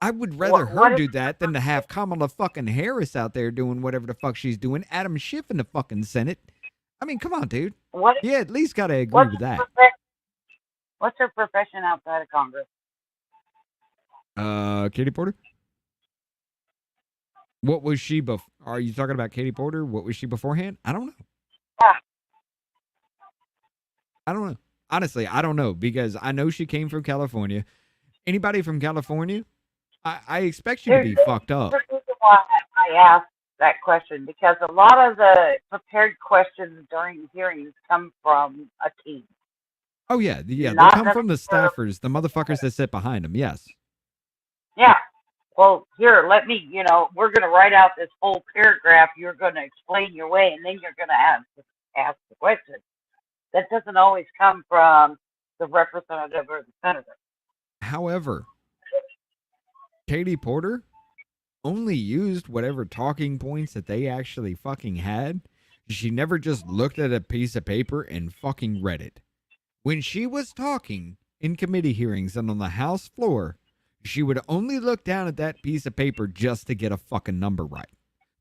I would rather her do that than to have Kamala fucking Harris out there doing whatever the fuck she's doing. Adam Schiff in the fucking Senate. I mean, come on, dude. Yeah, at least got to agree with that. What's her profession outside of Congress? Katie Porter? What was she before? Are you talking about Katie Porter? What was she beforehand? I don't know. Yeah. I don't know. Honestly, I don't know, because I know she came from California. Anybody from California? I expect you to be fucked up. There's a reason why I asked that question, because a lot of the prepared questions during hearings come from a team. Oh, yeah. They come from the staffers, the motherfuckers that sit behind them, yes. Yeah. Well, here, let me, we're going to write out this whole paragraph. You're going to explain your way, and then you're going to ask the question. That doesn't always come from the representative or the senator. However, Katie Porter only used whatever talking points that they actually fucking had. She never just looked at a piece of paper and fucking read it. When she was talking in committee hearings and on the House floor, she would only look down at that piece of paper just to get a fucking number right.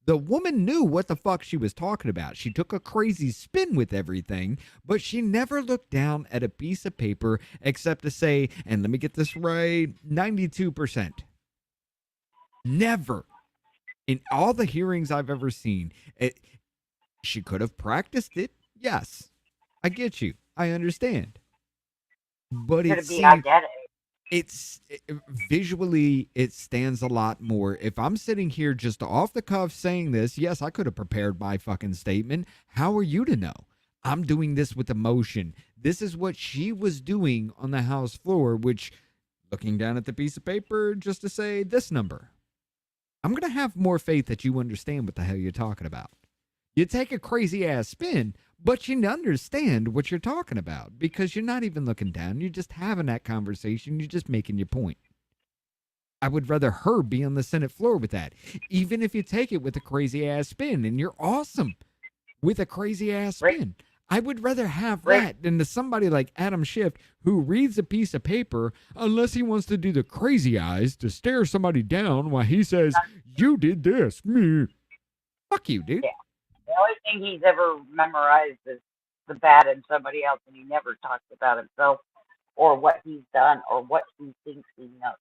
The woman knew what the fuck she was talking about. She took a crazy spin with everything, but she never looked down at a piece of paper except to say, and let me get this right, 92%. Never. In all the hearings I've ever seen, she could have practiced it. Yes. I get you. I understand. But it's visually, it stands a lot more. If I'm sitting here just off the cuff saying this, yes, I could have prepared my fucking statement. How are you to know? I'm doing this with emotion. This is what she was doing on the House floor, which, looking down at the piece of paper just to say this number. I'm going to have more faith that you understand what the hell you're talking about. You take a crazy ass spin, but you understand what you're talking about because you're not even looking down. You're just having that conversation. You're just making your point. I would rather her be on the Senate floor with that, even if you take it with a crazy ass spin and you're awesome with a crazy ass spin. I would rather have that than to somebody like Adam Schiff who reads a piece of paper unless he wants to do the crazy eyes to stare somebody down while he says, you did this. Me. Fuck you, dude. Yeah. The only thing he's ever memorized is the bad in somebody else, and he never talks about himself. or what he's done or what he thinks he knows.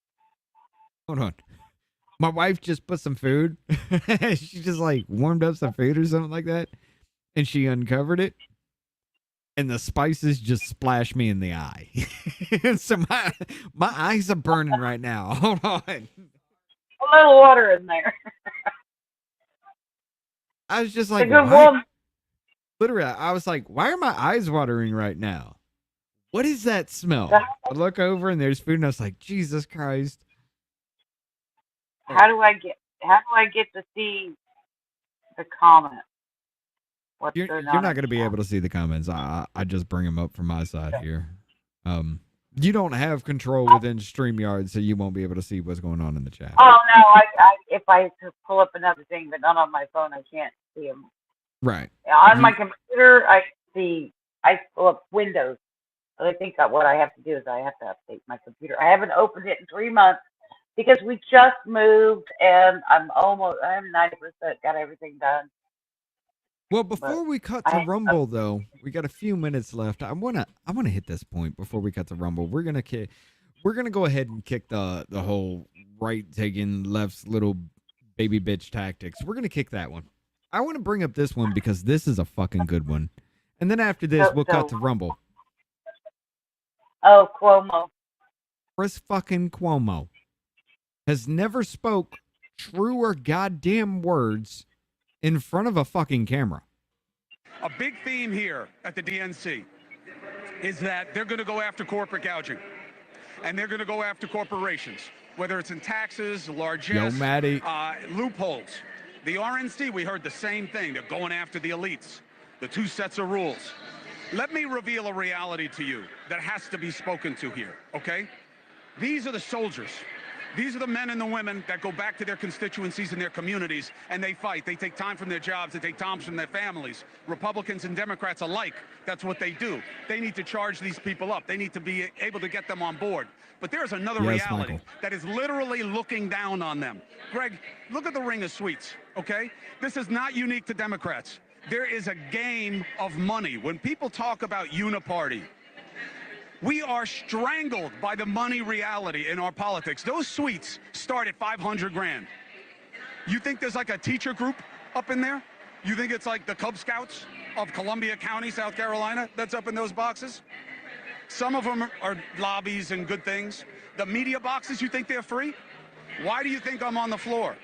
Hold on. My wife just put some food. She just like warmed up some food or something like that. And she uncovered it. And the spices just splashed me in the eye. So my eyes are burning right now. Hold on. A little water in there. I was just It's a like, good why? woman. Literally, I was like, why are my eyes watering right now? What is that smell? I look over and there's food and I was like, Jesus Christ. How do I get to see the comments? What's You're going not on going to in be chat? able to see the comments. I just bring them up from my side here. You don't have control within StreamYard, so you won't be able to see what's going on in the chat. Oh no, if I pull up another thing, but not on my phone, I can't see them. Right. On my computer, I pull up Windows. But I think that what I have to do is I have to update my computer. I haven't opened it in 3 months because we just moved and I'm 90% got everything done. Well, before we cut to Rumble, though, we got a few minutes left. I wanna hit this point before we cut to Rumble. We're gonna go ahead and kick the whole right taking left's little baby bitch tactics. We're gonna kick that one. I want to bring up this one because this is a fucking good one. And then after this, we'll cut to Rumble. Oh, Cuomo. Chris fucking Cuomo has never spoke truer goddamn words in front of a fucking camera. A big theme here at the DNC is that they're going to go after corporate gouging. And they're going to go after corporations, whether it's in taxes, largesse, loopholes. The RNC, we heard the same thing. They're going after the elites, the 2 sets of rules. Let me reveal a reality to you that has to be spoken to here, okay? These are the soldiers. These are the men and the women that go back to their constituencies and their communities, and they fight. They take time from their jobs. They take time from their families. Republicans and Democrats alike, that's what they do. They need to charge these people up. They need to be able to get them on board. But there's another reality that is literally looking down on them. Greg, look at the ring of sweets, okay? This is not unique to Democrats. There is a game of money. When people talk about uniparty, we are strangled by the money reality in our politics. Those suites start at 500 grand. You think there's like a teacher group up in there? You think it's like the Cub Scouts of Columbia County, South Carolina, that's up in those boxes? Some of them are lobbies and good things. The media boxes, you think they're free? Why do you think I'm on the floor?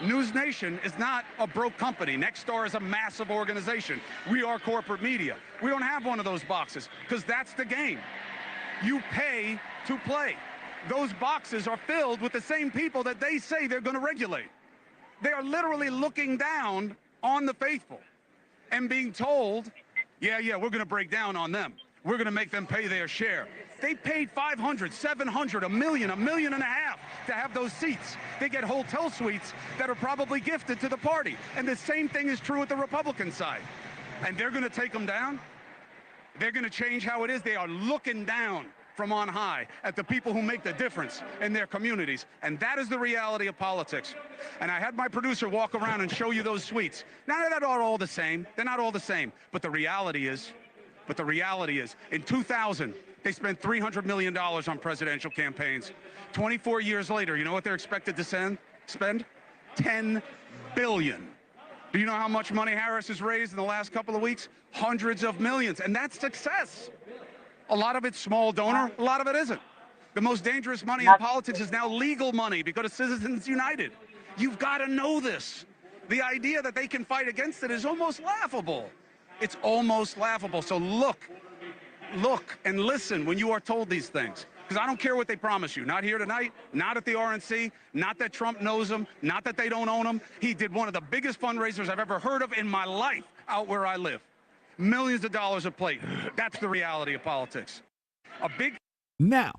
News Nation is not a broke company. Nexstar is a massive organization. We are corporate media. We don't have one of those boxes because that's the game. You pay to play. Those boxes are filled with the same people that they say they're going to regulate. They are literally looking down on the faithful and being told, yeah, we're going to break down on them. We're going to make them pay their share. They paid $500, $700, $1 million, $1.5 million to have those seats. They get hotel suites that are probably gifted to the party. And the same thing is true with the Republican side. And they're going to take them down? They're going to change how it is. They are looking down from on high at the people who make the difference in their communities. And that is the reality of politics. And I had my producer walk around and show you those suites. Now, they're not all the same. They're not all the same. But the reality is, in 2000, they spent $300 million on presidential campaigns. 24 years later, you know what they're expected to spend? $10 billion. Do you know how much money Harris has raised in the last couple of weeks? Hundreds of millions. And that's success. A lot of it's small donor, a lot of it isn't. The most dangerous money in politics is now legal money because of Citizens United. You've got to know this. The idea that they can fight against it is almost laughable. It's almost laughable. So look and listen when you are told these things. Because I don't care what they promise you. Not here tonight, not at the RNC, not that Trump knows them, not that they don't own them. He did one of the biggest fundraisers I've ever heard of in my life out where I live. Millions of dollars a plate. That's the reality of politics. Now,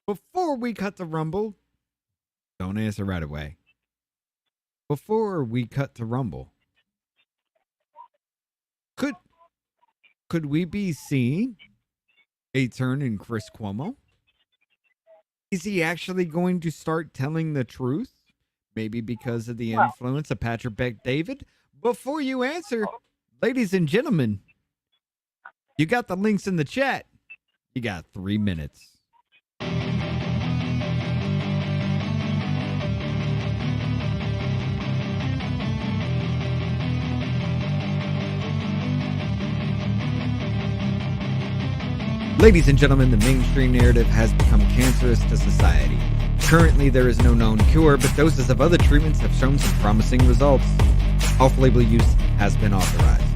before we cut the Rumble, don't answer right away. Before we cut to Rumble, could we be seeing a turn in Chris Cuomo? Is he actually going to start telling the truth? Maybe because of the influence of Patrick Bet-David? Before you answer, ladies and gentlemen, you got the links in the chat. You got 3 minutes. Ladies and gentlemen, the mainstream narrative has become cancerous to society. Currently, there is no known cure, but doses of other treatments have shown some promising results. Off-label use has been authorized.